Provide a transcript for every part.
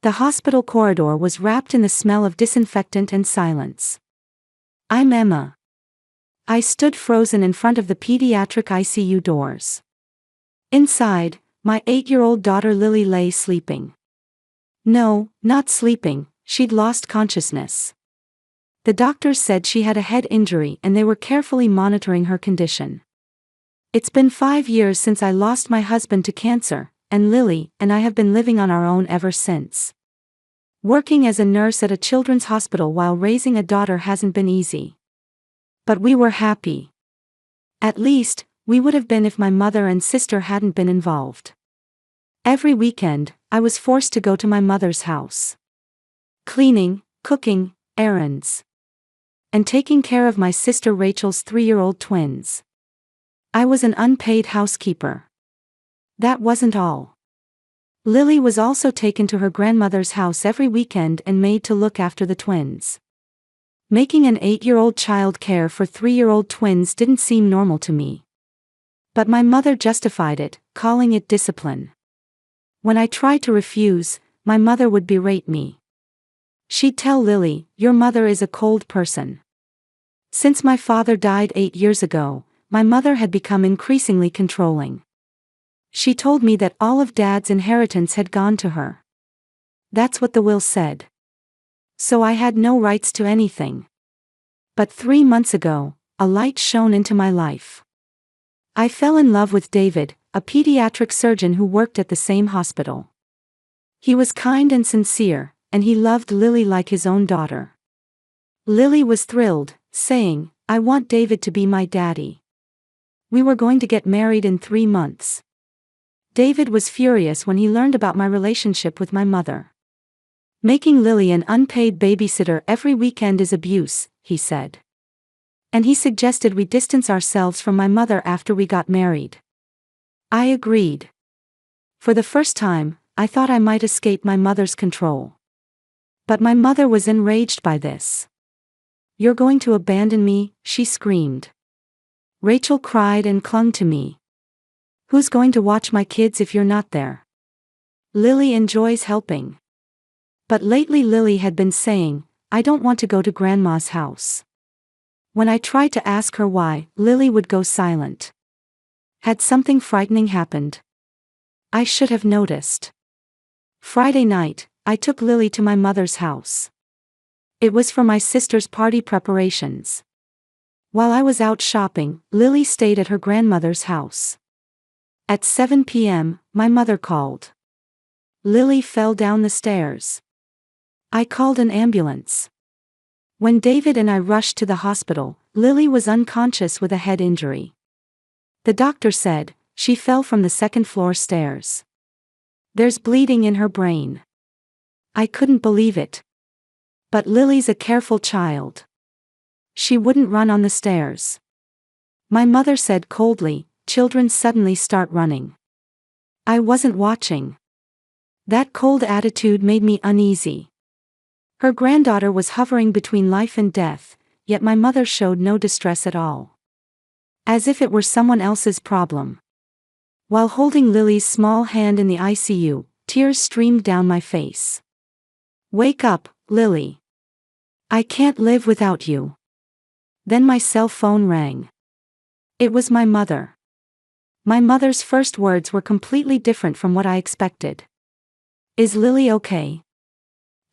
The hospital corridor was wrapped in the smell of disinfectant and silence. "I'm Emma." I stood frozen in front of the pediatric ICU doors. Inside, my 8-year-old daughter Lily lay sleeping. No, not sleeping, she'd lost consciousness. The doctors said she had a head injury and they were carefully monitoring her condition. It's been 5 years since I lost my husband to cancer, and Lily and I have been living on our own ever since. Working as a nurse at a children's hospital while raising a daughter hasn't been easy. But we were happy. At least, we would have been if my mother and sister hadn't been involved. Every weekend, I was forced to go to my mother's house. Cleaning, cooking, errands. And taking care of my sister Rachel's 3-year-old twins. I was an unpaid housekeeper. That wasn't all. Lily was also taken to her grandmother's house every weekend and made to look after the twins. Making an 8-year-old child care for 3-year-old twins didn't seem normal to me. But my mother justified it, calling it discipline. When I tried to refuse, my mother would berate me. She'd tell Lily, "Your mother is a cold person." Since my father died 8 years ago, my mother had become increasingly controlling. She told me that all of Dad's inheritance had gone to her. That's what the will said. So I had no rights to anything. But 3 months ago, a light shone into my life. I fell in love with David, a pediatric surgeon who worked at the same hospital. He was kind and sincere, and he loved Lily like his own daughter. Lily was thrilled, saying, "I want David to be my daddy." We were going to get married in 3 months. David was furious when he learned about my relationship with my mother. "Making Lily an unpaid babysitter every weekend is abuse," he said. And he suggested we distance ourselves from my mother after we got married. I agreed. For the first time, I thought I might escape my mother's control. But my mother was enraged by this. "You're going to abandon me?" she screamed. Rachel cried and clung to me. "Who's going to watch my kids if you're not there?" "Lily enjoys helping." But lately Lily had been saying, "I don't want to go to Grandma's house." When I tried to ask her why, Lily would go silent. Had something frightening happened? I should have noticed. Friday night, I took Lily to my mother's house. It was for my sister's party preparations. While I was out shopping, Lily stayed at her grandmother's house. At 7 p.m., my mother called. Lily fell down the stairs. I called an ambulance. When David and I rushed to the hospital, Lily was unconscious with a head injury. The doctor said, she fell from the second-floor stairs. There's bleeding in her brain. I couldn't believe it. But Lily's a careful child. She wouldn't run on the stairs. My mother said coldly, "Children suddenly start running." I wasn't watching. That cold attitude made me uneasy. Her granddaughter was hovering between life and death, yet my mother showed no distress at all. As if it were someone else's problem. While holding Lily's small hand in the ICU, tears streamed down my face. "Wake up, Lily. I can't live without you." Then my cell phone rang. It was my mother. My mother's first words were completely different from what I expected. "Is Lily okay?"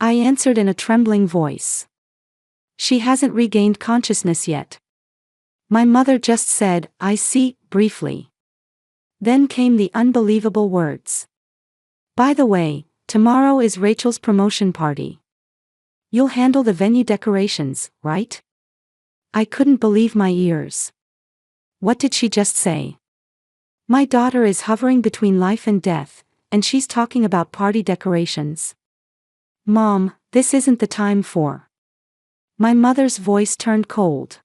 I answered in a trembling voice. "She hasn't regained consciousness yet." My mother just said, "I see," briefly. Then came the unbelievable words. "By the way, tomorrow is Rachel's promotion party. You'll handle the venue decorations, right?" I couldn't believe my ears. What did she just say? My daughter is hovering between life and death, and she's talking about party decorations. "Mom, this isn't the time for..." My mother's voice turned cold.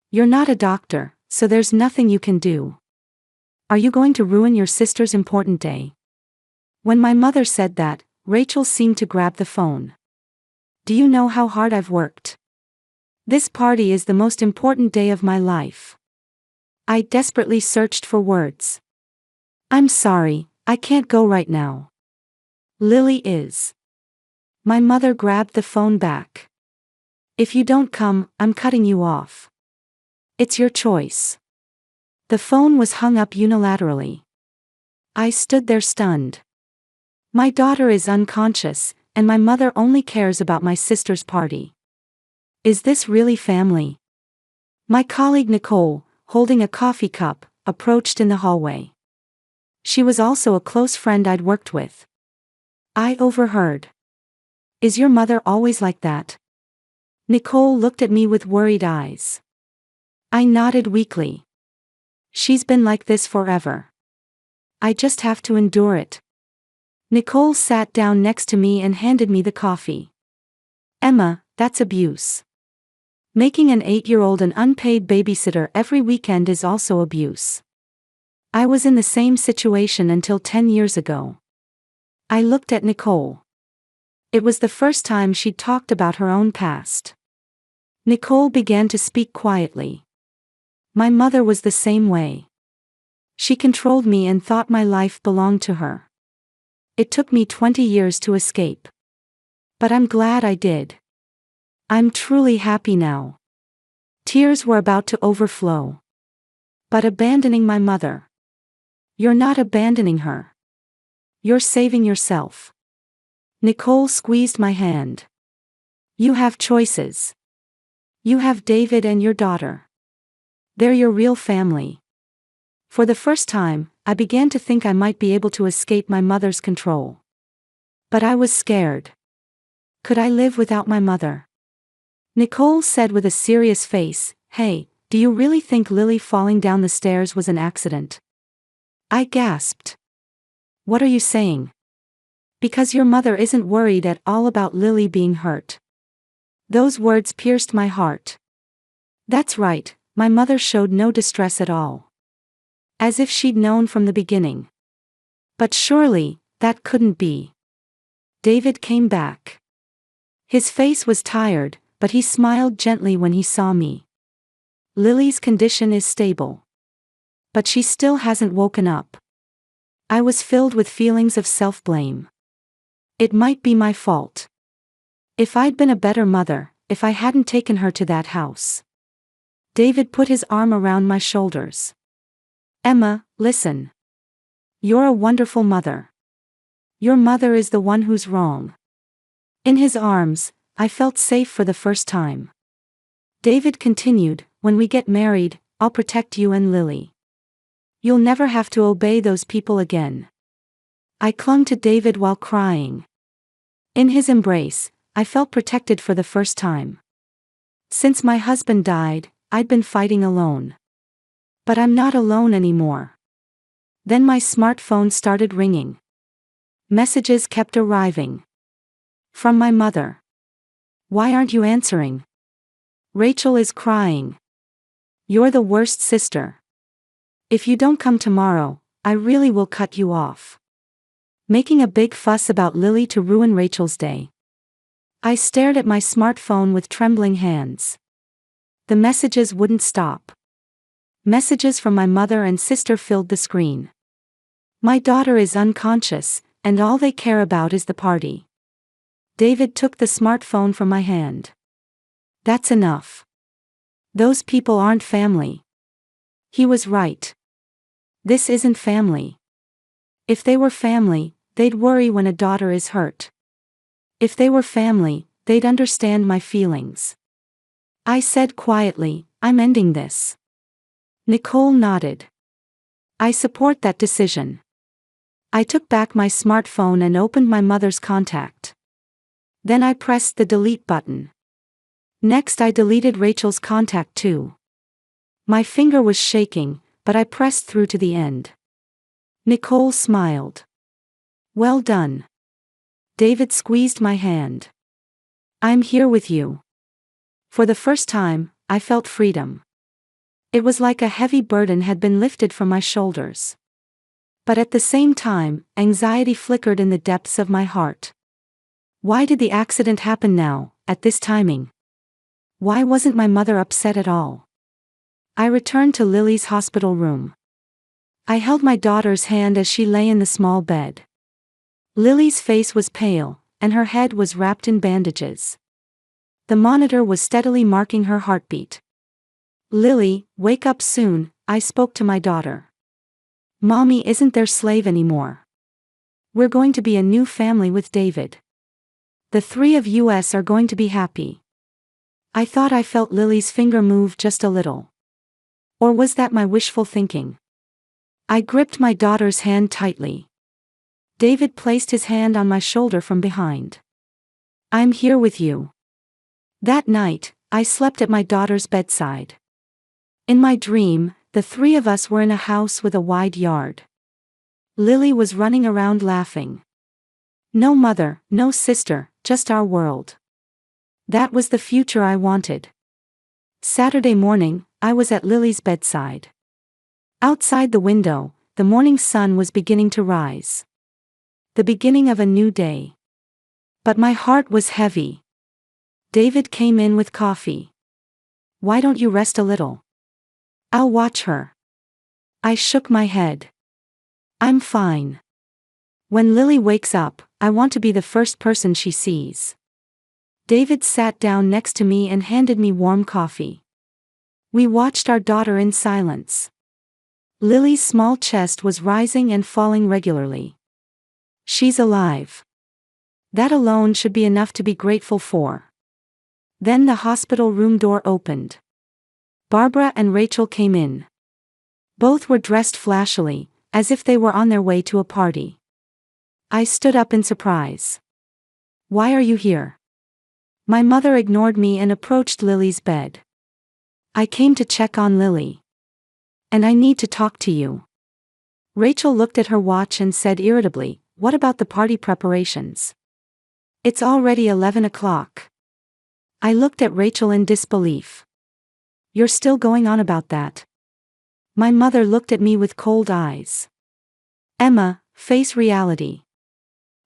"You're not a doctor, so there's nothing you can do. Are you going to ruin your sister's important day?" When my mother said that, Rachel seemed to grab the phone. "Do you know how hard I've worked? This party is the most important day of my life." I desperately searched for words. "I'm sorry, I can't go right now. Lily is..." My mother grabbed the phone back. If you don't come, I'm cutting you off. It's your choice. The phone was hung up unilaterally. I stood there stunned. My daughter is unconscious, and my mother only cares about my sister's party. Is this really family? My colleague Nicole, holding a coffee cup, approached in the hallway. She was also a close friend I'd worked with. I overheard. Is your mother always like that? Nicole looked at me with worried eyes. I nodded weakly. She's been like this forever. I just have to endure it. Nicole sat down next to me and handed me the coffee. Emma, that's abuse. Making an 8-year-old an unpaid babysitter every weekend is also abuse. I was in the same situation until 10 years ago. I looked at Nicole. It was the first time she'd talked about her own past. Nicole began to speak quietly. My mother was the same way. She controlled me and thought my life belonged to her. It took me 20 years to escape. But I'm glad I did. I'm truly happy now. Tears were about to overflow. But abandoning my mother. You're not abandoning her. You're saving yourself. Nicole squeezed my hand. You have choices. You have David and your daughter. They're your real family. For the first time, I began to think I might be able to escape my mother's control. But I was scared. Could I live without my mother? Nicole said with a serious face, Hey, do you really think Lily falling down the stairs was an accident? I gasped. What are you saying? Because your mother isn't worried at all about Lily being hurt. Those words pierced my heart. That's right, my mother showed no distress at all. As if she'd known from the beginning. But surely, that couldn't be. David came back. His face was tired, but he smiled gently when he saw me. Lily's condition is stable. But she still hasn't woken up. I was filled with feelings of self-blame. It might be my fault. If I'd been a better mother, if I hadn't taken her to that house. David put his arm around my shoulders. Emma, listen. You're a wonderful mother. Your mother is the one who's wrong. In his arms, I felt safe for the first time. David continued, When we get married, I'll protect you and Lily. You'll never have to obey those people again. I clung to David while crying. In his embrace, I felt protected for the first time. Since my husband died, I'd been fighting alone. But I'm not alone anymore. Then my smartphone started ringing. Messages kept arriving. From my mother. Why aren't you answering? Rachel is crying. You're the worst sister. If you don't come tomorrow, I really will cut you off. Making a big fuss about Lily to ruin Rachel's day. I stared at my smartphone with trembling hands. The messages wouldn't stop. Messages from my mother and sister filled the screen. My daughter is unconscious, and all they care about is the party. David took the smartphone from my hand. That's enough. Those people aren't family. He was right. This isn't family. If they were family, they'd worry when a daughter is hurt. If they were family, they'd understand my feelings. I said quietly, I'm ending this. Nicole nodded. I support that decision. I took back my smartphone and opened my mother's contact. Then I pressed the delete button. Next I deleted Rachel's contact too. My finger was shaking, but I pressed through to the end. Nicole smiled. Well done. David squeezed my hand. I'm here with you. For the first time, I felt freedom. It was like a heavy burden had been lifted from my shoulders. But at the same time, anxiety flickered in the depths of my heart. Why did the accident happen now, at this timing? Why wasn't my mother upset at all? I returned to Lily's hospital room. I held my daughter's hand as she lay in the small bed. Lily's face was pale, and her head was wrapped in bandages. The monitor was steadily marking her heartbeat. "Lily, wake up soon," I spoke to my daughter. "Mommy isn't their slave anymore. We're going to be a new family with David. The three of us are going to be happy." I thought I felt Lily's finger move just a little. Or was that my wishful thinking? I gripped my daughter's hand tightly. David placed his hand on my shoulder from behind. "I'm here with you." That night, I slept at my daughter's bedside. In my dream, the three of us were in a house with a wide yard. Lily was running around laughing. No mother, no sister, just our world. That was the future I wanted. Saturday morning, I was at Lily's bedside. Outside the window, the morning sun was beginning to rise. The beginning of a new day. But my heart was heavy. David came in with coffee. "Why don't you rest a little?" "I'll watch her." I shook my head. "I'm fine. When Lily wakes up, I want to be the first person she sees." David sat down next to me and handed me warm coffee. We watched our daughter in silence. Lily's small chest was rising and falling regularly. She's alive. That alone should be enough to be grateful for. Then the hospital room door opened. Barbara and Rachel came in. Both were dressed flashily, as if they were on their way to a party. I stood up in surprise. "Why are you here?" My mother ignored me and approached Lily's bed. "I came to check on Lily. And I need to talk to you." Rachel looked at her watch and said irritably, "What about the party preparations? It's already 11 o'clock. I looked at Rachel in disbelief. "You're still going on about that?" My mother looked at me with cold eyes. "Emma, face reality.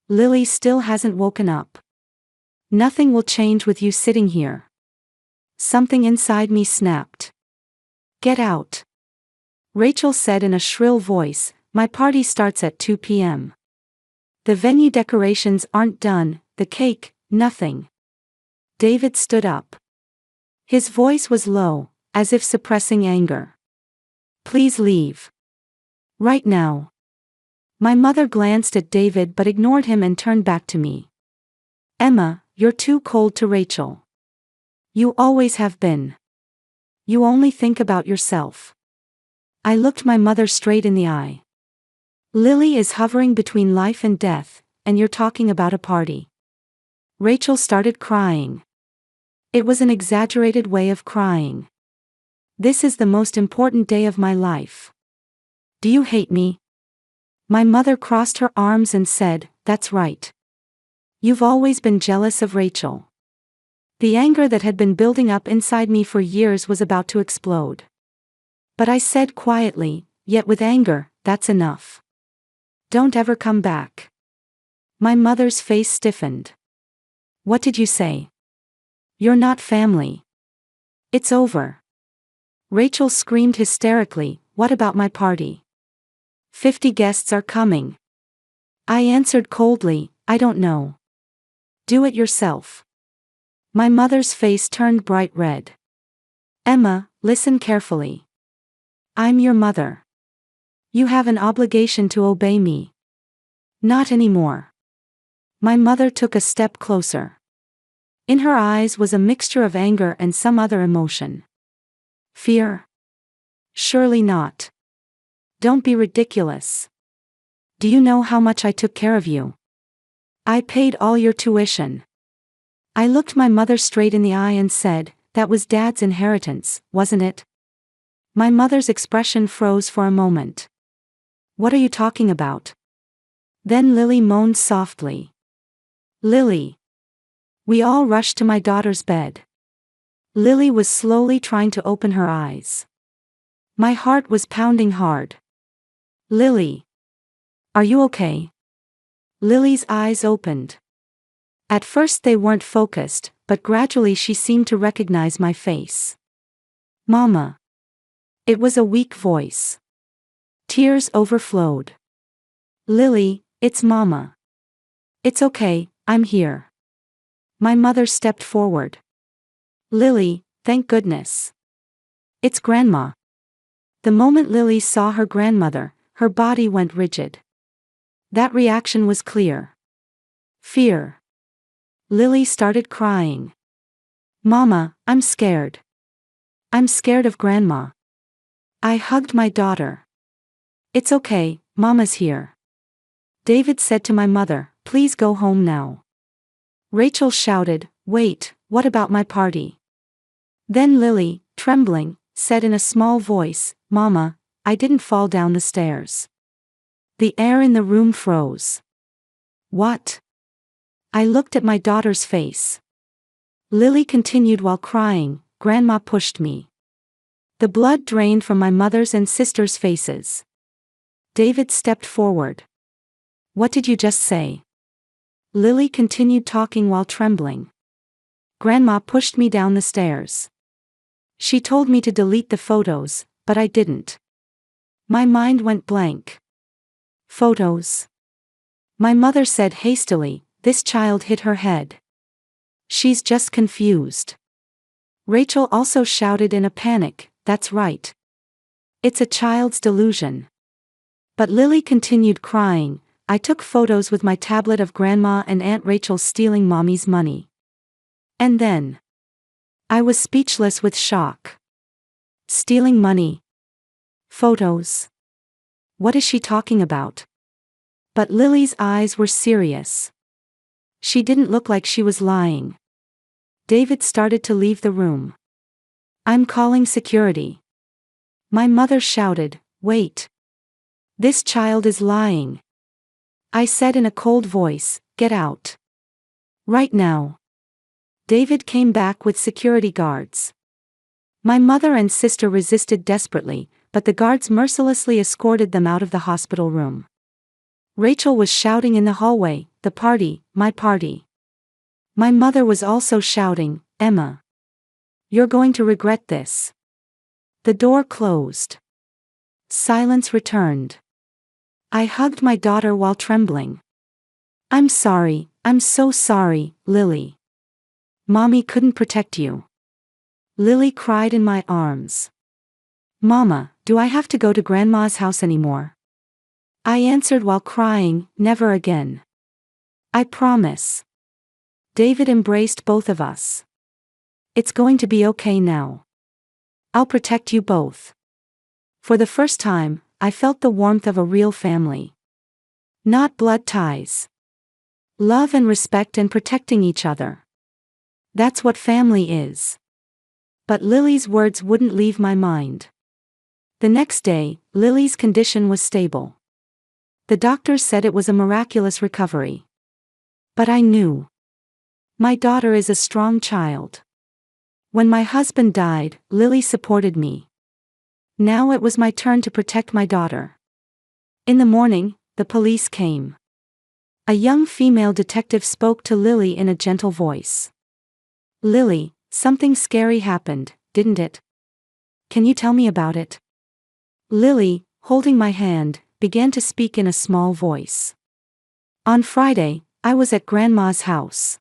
Lily still hasn't woken up. Nothing will change with you sitting here." Something inside me snapped. "Get out." Rachel said in a shrill voice, "My party starts at 2 p.m. The venue decorations aren't done, the cake, nothing." David stood up. His voice was low, as if suppressing anger. "Please leave. Right now." My mother glanced at David but ignored him and turned back to me. "Emma, you're too cold to Rachel. You always have been. You only think about yourself." I looked my mother straight in the eye. "Lily is hovering between life and death, and you're talking about a party." Rachel started crying. It was an exaggerated way of crying. "This is the most important day of my life. Do you hate me?" My mother crossed her arms and said, "That's right. You've always been jealous of Rachel." The anger that had been building up inside me for years was about to explode. But I said quietly, yet with anger, "That's enough. Don't ever come back." My mother's face stiffened. "What did you say? You're not family. It's over." Rachel screamed hysterically, "What about my party? 50 guests are coming." I answered coldly, "I don't know. Do it yourself." My mother's face turned bright red. "Emma, listen carefully. I'm your mother. You have an obligation to obey me." "Not anymore." My mother took a step closer. In her eyes was a mixture of anger and some other emotion. "Fear? Surely not. Don't be ridiculous. Do you know how much I took care of you? I paid all your tuition." I looked my mother straight in the eye and said, "That was Dad's inheritance, wasn't it?" My mother's expression froze for a moment. "What are you talking about?" Then Lily moaned softly. "Lily." We all rushed to my daughter's bed. Lily was slowly trying to open her eyes. My heart was pounding hard. "Lily. Are you okay?" Lily's eyes opened. At first they weren't focused, but gradually she seemed to recognize my face. "Mama." It was a weak voice. Tears overflowed. "Lily, it's Mama. It's okay, I'm here. My mother stepped forward. Lily, thank goodness. It's Grandma. The moment Lily saw her grandmother, her body went rigid. That reaction was clear. Fear. Lily started crying. Mama, I'm scared. I'm scared of Grandma. I hugged my daughter. It's okay, Mama's here. David said to my mother, please go home now. Rachel shouted, wait, what about my party? Then Lily, trembling, said in a small voice, Mama, I didn't fall down the stairs. The air in the room froze. What? I looked at my daughter's face. Lily continued while crying, Grandma pushed me. The blood drained from my mother's and sister's faces. David stepped forward. What did you just say? Lily continued talking while trembling. Grandma pushed me down the stairs. She told me to delete the photos, but I didn't. My mind went blank. Photos. My mother said hastily, this child hit her head. She's just confused. Rachel also shouted in a panic, that's right. It's a child's delusion. But Lily continued crying, I took photos with my tablet of Grandma and Aunt Rachel stealing Mommy's money. And then. I was speechless with shock. Stealing money. Photos. What is she talking about? But Lily's eyes were serious. She didn't look like she was lying. David started to leave the room. I'm calling security. My mother shouted, wait. This child is lying. I said in a cold voice, get out. Right now. David came back with security guards. My mother and sister resisted desperately, but the guards mercilessly escorted them out of the hospital room. Rachel was shouting in the hallway, the party, my party. My mother was also shouting, Emma. You're going to regret this. The door closed. Silence returned. I hugged my daughter while trembling. I'm sorry, I'm so sorry, Lily. Mommy couldn't protect you. Lily cried in my arms. Mama, do I have to go to Grandma's house anymore? I answered while crying, never again. I promise. David embraced both of us. It's going to be okay now. I'll protect you both. For the first time, I felt the warmth of a real family. Not blood ties. Love and respect and protecting each other. That's what family is. But Lily's words wouldn't leave my mind. The next day, Lily's condition was stable. The doctors said it was a miraculous recovery. But I knew. My daughter is a strong child. When my husband died, Lily supported me. Now it was my turn to protect my daughter. In the morning, the police came. A young female detective spoke to Lily in a gentle voice. Lily, something scary happened, didn't it? Can you tell me about it? Lily, holding my hand, began to speak in a small voice. On Friday, I was at Grandma's house.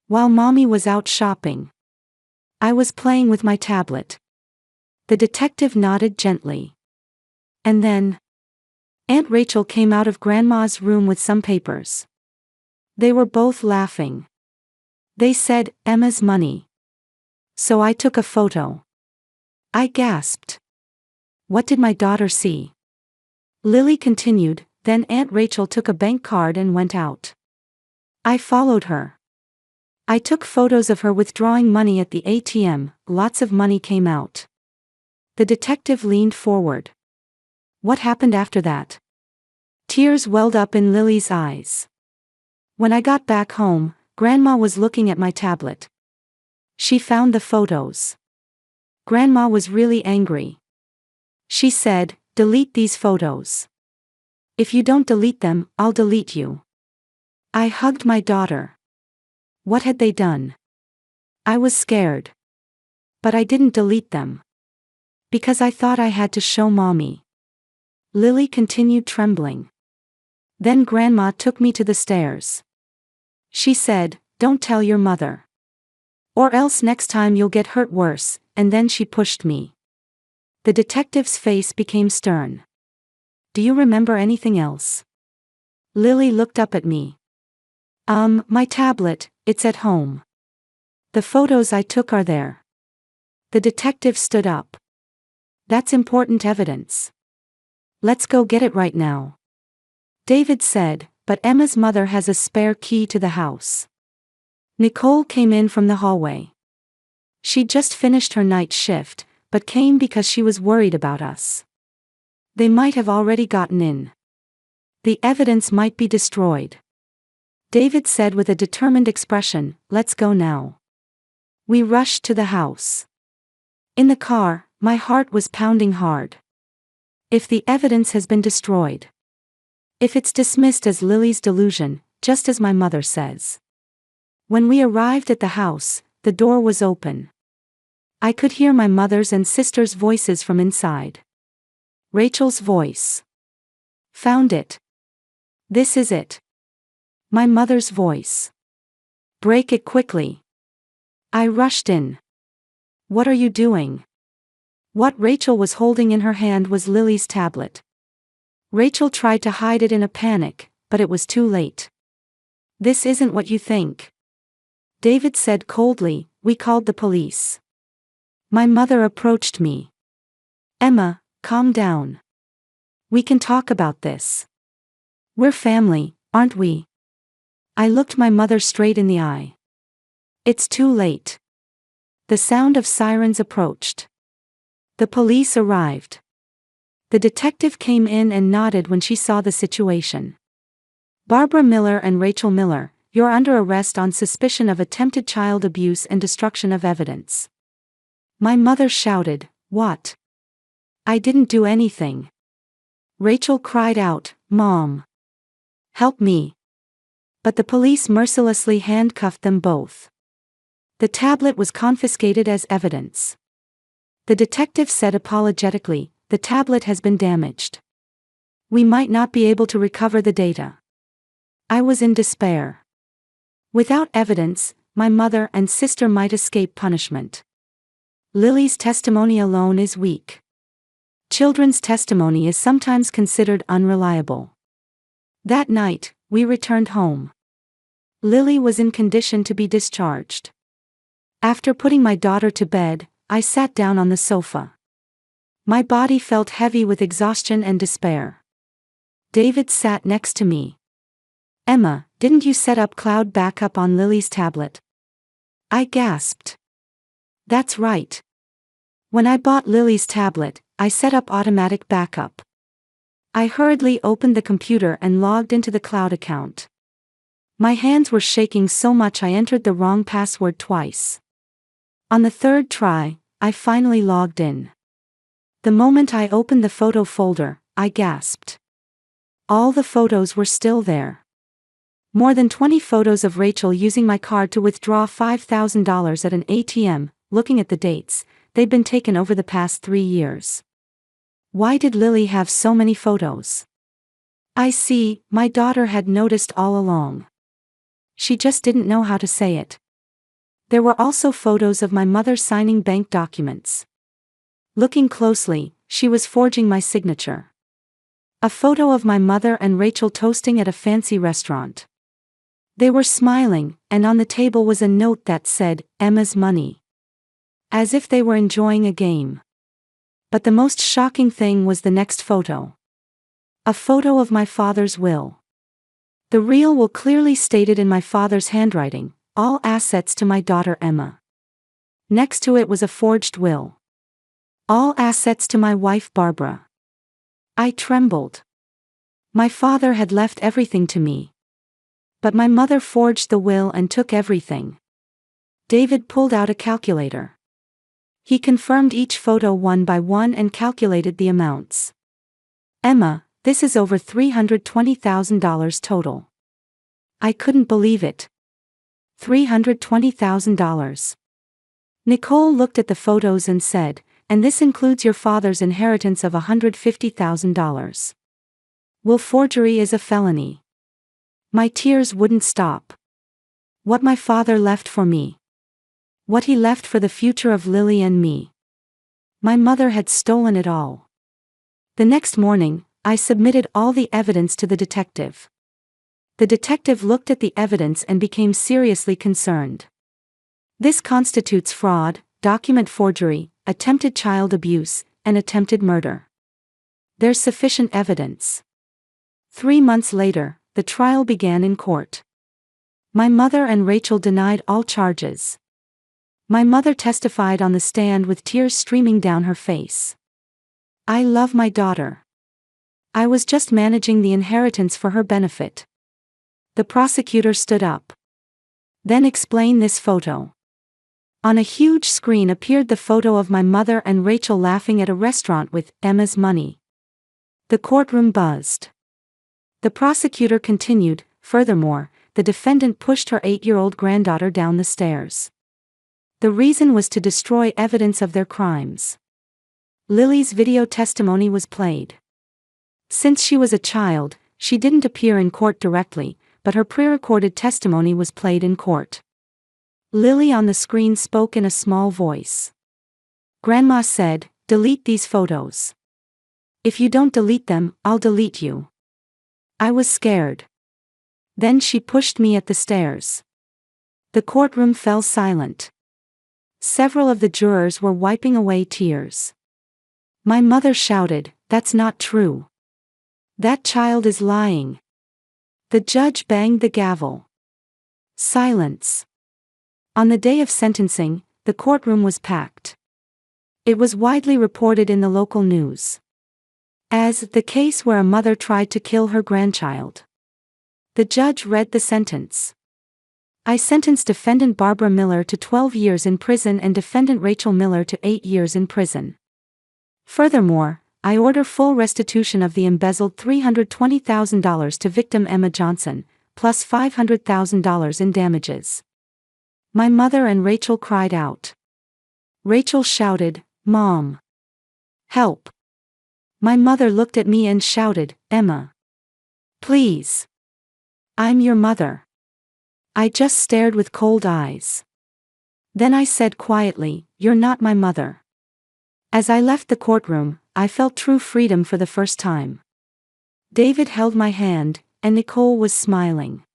While Mommy was out shopping, I was playing with my tablet. The detective nodded gently. And then, Aunt Rachel came out of Grandma's room with some papers. They were both laughing. They said, Emma's money. So I took a photo. I gasped. What did my daughter see? Lily continued, then Aunt Rachel took a bank card and went out. I followed her. I took photos of her withdrawing money at the ATM, lots of money came out. The detective leaned forward. What happened after that? Tears welled up in Lily's eyes. When I got back home, Grandma was looking at my tablet. She found the photos. Grandma was really angry. She said, delete these photos. If you don't delete them, I'll delete you. I hugged my daughter. What had they done? I was scared. But I didn't delete them. Because I thought I had to show Mommy. Lily continued trembling. Then Grandma took me to the stairs. She said, "Don't tell your mother. Or else next time you'll get hurt worse," and then she pushed me. The detective's face became stern. "Do you remember anything else?" Lily looked up at me. My tablet, it's at home. The photos I took are there." The detective stood up. "That's important evidence. Let's go get it right now," David said, "but Emma's mother has a spare key to the house." Nicole came in from the hallway. She'd just finished her night shift, but came because she was worried about us. They might have already gotten in. The evidence might be destroyed. David said with a determined expression, "Let's go now." We rushed to the house. In the car, my heart was pounding hard. If the evidence has been destroyed. If it's dismissed as Lily's delusion, just as my mother says. When we arrived at the house, the door was open. I could hear my mother's and sister's voices from inside. Rachel's voice. "Found it. This is it." My mother's voice. "Break it quickly." I rushed in. "What are you doing?" What Rachel was holding in her hand was Lily's tablet. Rachel tried to hide it in a panic, but it was too late. "This isn't what you think," David said coldly. "We called the police." My mother approached me. "Emma, calm down. We can talk about this. We're family, aren't we?" I looked my mother straight in the eye. "It's too late." The sound of sirens approached. The police arrived. The detective came in and nodded when she saw the situation. "Barbara Miller and Rachel Miller, you're under arrest on suspicion of attempted child abuse and destruction of evidence." My mother shouted, "What? I didn't do anything." Rachel cried out, "Mom! Help me." But the police mercilessly handcuffed them both. The tablet was confiscated as evidence. The detective said apologetically, "The tablet has been damaged. We might not be able to recover the data." I was in despair. Without evidence, my mother and sister might escape punishment. Lily's testimony alone is weak. Children's testimony is sometimes considered unreliable. That night, we returned home. Lily was in condition to be discharged. After putting my daughter to bed, I sat down on the sofa. My body felt heavy with exhaustion and despair. David sat next to me. "Emma, didn't you set up cloud backup on Lily's tablet?" I gasped. "That's right. When I bought Lily's tablet, I set up automatic backup." I hurriedly opened the computer and logged into the cloud account. My hands were shaking so much I entered the wrong password twice. On the third try, I finally logged in. The moment I opened the photo folder, I gasped. All the photos were still there. More than 20 photos of Rachel using my card to withdraw $5,000 at an ATM. Looking at the dates, they'd been taken over the past 3 years. Why did Lily have so many photos? I see, my daughter had noticed all along. She just didn't know how to say it. There were also photos of my mother signing bank documents. Looking closely, she was forging my signature. A photo of my mother and Rachel toasting at a fancy restaurant. They were smiling, and on the table was a note that said, "Emma's money." As if they were enjoying a game. But the most shocking thing was the next photo. A photo of my father's will. The real will clearly stated in my father's handwriting, "All assets to my daughter Emma." Next to it was a forged will. "All assets to my wife Barbara." I trembled. My father had left everything to me. But my mother forged the will and took everything. David pulled out a calculator. He confirmed each photo one by one and calculated the amounts. "Emma, this is over $320,000 total." I couldn't believe it. $320,000. Nicole looked at the photos and said, "And this includes your father's inheritance of $150,000. Will forgery is a felony." My tears wouldn't stop. What my father left for me. What he left for the future of Lily and me. My mother had stolen it all. The next morning, I submitted all the evidence to the detective. The detective looked at the evidence and became seriously concerned. This constitutes fraud, document forgery, attempted child abuse, and attempted murder. There's sufficient evidence. 3 months later, the trial began in court. My mother and Rachel denied all charges. My mother testified on the stand with tears streaming down her face. I love my daughter. I was just managing the inheritance for her benefit. The prosecutor stood up. Then explain this photo. On a huge screen appeared the photo of my mother and Rachel laughing at a restaurant with Emma's money. The courtroom buzzed. The prosecutor continued, furthermore, the defendant pushed her 8-year-old granddaughter down the stairs. The reason was to destroy evidence of their crimes. Lily's video testimony was played. Since she was a child, she didn't appear in court directly, but her pre-recorded testimony was played in court. Lily on the screen spoke in a small voice. Grandma said, "Delete these photos. If you don't delete them, I'll delete you." I was scared. Then she pushed me at the stairs. The courtroom fell silent. Several of the jurors were wiping away tears. My mother shouted, "That's not true. That child is lying." The judge banged the gavel. Silence. On the day of sentencing, the courtroom was packed. It was widely reported in the local news as the case where a mother tried to kill her grandchild. The judge read the sentence. I sentenced defendant Barbara Miller to 12 years in prison and defendant Rachel Miller to 8 years in prison. Furthermore, I order full restitution of the embezzled $320,000 to victim Emma Johnson, plus $500,000 in damages. My mother and Rachel cried out. Rachel shouted, "Mom! Help!" My mother looked at me and shouted, "Emma! Please! I'm your mother." I just stared with cold eyes. Then I said quietly, "You're not my mother." As I left the courtroom, I felt true freedom for the first time. David held my hand, and Nicole was smiling.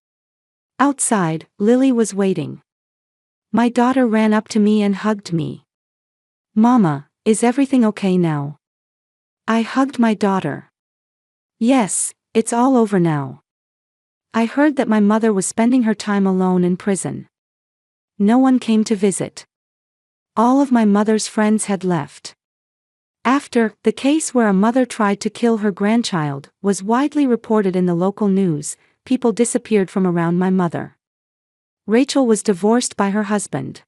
Outside, Lily was waiting. My daughter ran up to me and hugged me. "Mama, is everything okay now?" I hugged my daughter. "Yes, it's all over now." I heard that my mother was spending her time alone in prison. No one came to visit. All of my mother's friends had left. After the case where a mother tried to kill her grandchild was widely reported in the local news, people disappeared from around my mother. Rachel was divorced by her husband.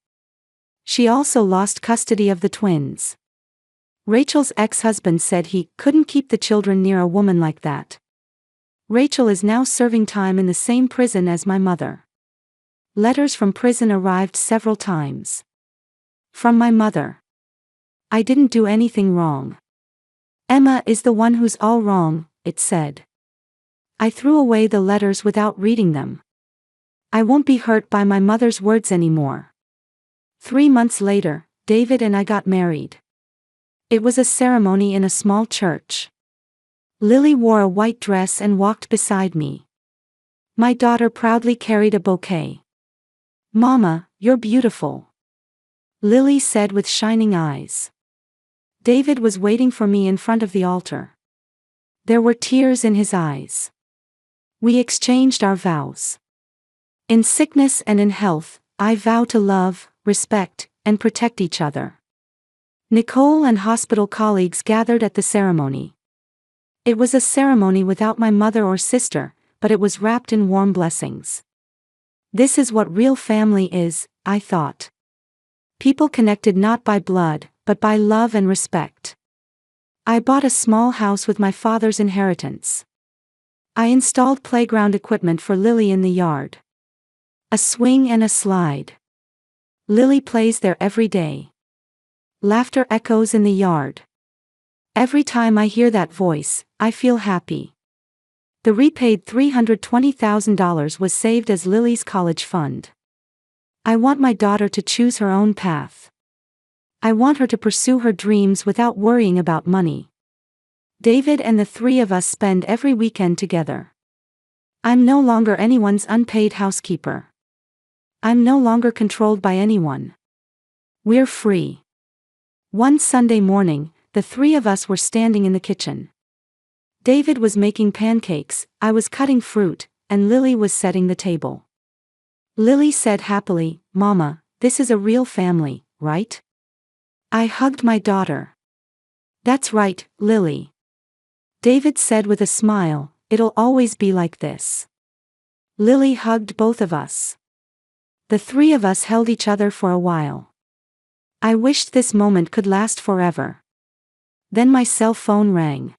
She also lost custody of the twins. Rachel's ex-husband said he couldn't keep the children near a woman like that. Rachel is now serving time in the same prison as my mother. Letters from prison arrived several times. From my mother. I didn't do anything wrong. Emma is the one who's all wrong, it said. I threw away the letters without reading them. I won't be hurt by my mother's words anymore. 3 months later, David and I got married. It was a ceremony in a small church. Lily wore a white dress and walked beside me. My daughter proudly carried a bouquet. "Mama, you're beautiful," Lily said with shining eyes. David was waiting for me in front of the altar. There were tears in his eyes. We exchanged our vows. In sickness and in health, I vow to love, respect, and protect each other. Nicole and hospital colleagues gathered at the ceremony. It was a ceremony without my mother or sister, but it was wrapped in warm blessings. This is what real family is, I thought. People connected not by blood, but by love and respect. I bought a small house with my father's inheritance. I installed playground equipment for Lily in the yard. A swing and a slide. Lily plays there every day. Laughter echoes in the yard. Every time I hear that voice, I feel happy. The repaid $320,000 was saved as Lily's college fund. I want my daughter to choose her own path. I want her to pursue her dreams without worrying about money. David and the three of us spend every weekend together. I'm no longer anyone's unpaid housekeeper. I'm no longer controlled by anyone. We're free. One Sunday morning, the three of us were standing in the kitchen. David was making pancakes, I was cutting fruit, and Lily was setting the table. Lily said happily, "Mama, this is a real family, right?" I hugged my daughter. "That's right, Lily." David said with a smile, "It'll always be like this." Lily hugged both of us. The three of us held each other for a while. I wished this moment could last forever. Then my cell phone rang.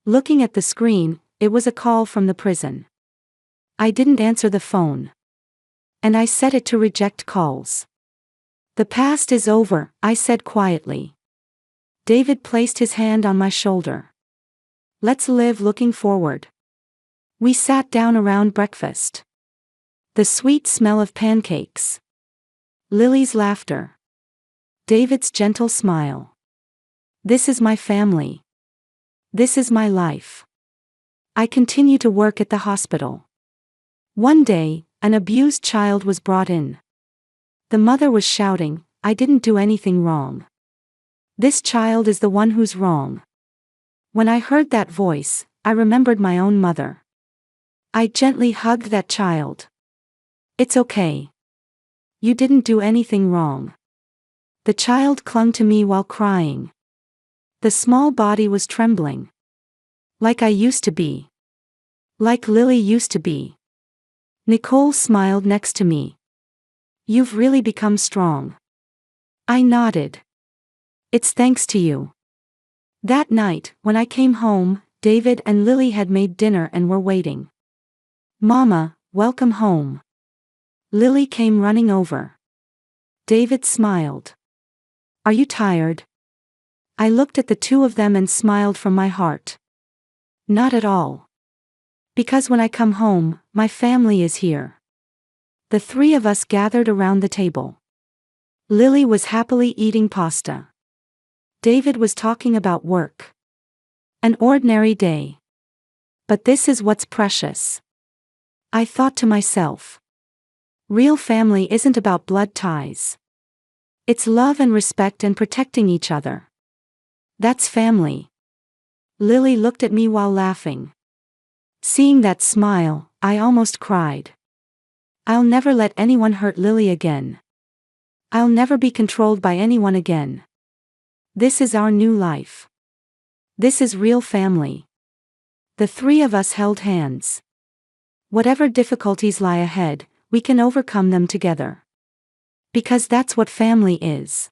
Looking at the screen, it was a call from the prison. I didn't answer the phone. And I set it to reject calls. "The past is over," I said quietly. David placed his hand on my shoulder. "Let's live looking forward." We sat down around breakfast. The sweet smell of pancakes. Lily's laughter. David's gentle smile. This is my family. This is my life. I continue to work at the hospital. One day, an abused child was brought in. The mother was shouting, "I didn't do anything wrong. This child is the one who's wrong." When I heard that voice, I remembered my own mother. I gently hugged that child. "It's okay. You didn't do anything wrong." The child clung to me while crying. The small body was trembling. Like I used to be. Like Lily used to be. Nicole smiled next to me. "You've really become strong." I nodded. "It's thanks to you." That night, when I came home, David and Lily had made dinner and were waiting. "Mama, welcome home." Lily came running over. David smiled. "Are you tired?" I looked at the two of them and smiled from my heart. "Not at all. Because when I come home, my family is here." The three of us gathered around the table. Lily was happily eating pasta. David was talking about work. An ordinary day. But this is what's precious. I thought to myself. Real family isn't about blood ties. It's love and respect and protecting each other. That's family. Lily looked at me while laughing. Seeing that smile, I almost cried. I'll never let anyone hurt Lily again. I'll never be controlled by anyone again. This is our new life. This is real family. The three of us held hands. Whatever difficulties lie ahead, we can overcome them together. Because that's what family is.